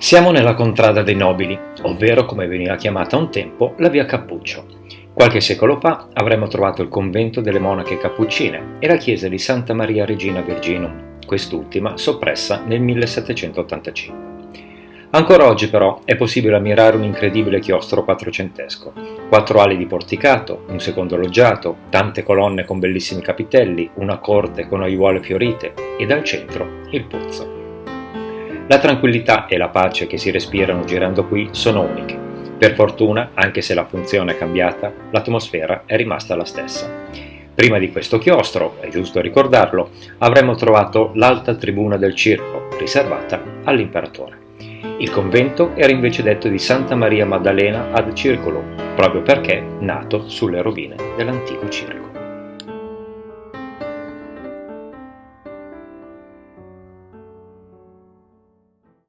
Siamo nella contrada dei Nobili, ovvero come veniva chiamata un tempo la via Cappuccio. Qualche secolo fa avremmo trovato il convento delle monache cappuccine e la chiesa di Santa Maria Regina Virginum, quest'ultima soppressa nel 1785. Ancora oggi però è possibile ammirare un incredibile chiostro quattrocentesco, 4 ali di porticato, un secondo loggiato, tante colonne con bellissimi capitelli, una corte con aiuole fiorite ed al centro il pozzo. La tranquillità e la pace che si respirano girando qui sono uniche. Per fortuna, anche se la funzione è cambiata, l'atmosfera è rimasta la stessa. Prima di questo chiostro, è giusto ricordarlo, avremmo trovato l'alta tribuna del circo, riservata all'imperatore. Il convento era invece detto di Santa Maria Maddalena ad Circolo, proprio perché nato sulle rovine dell'antico circo.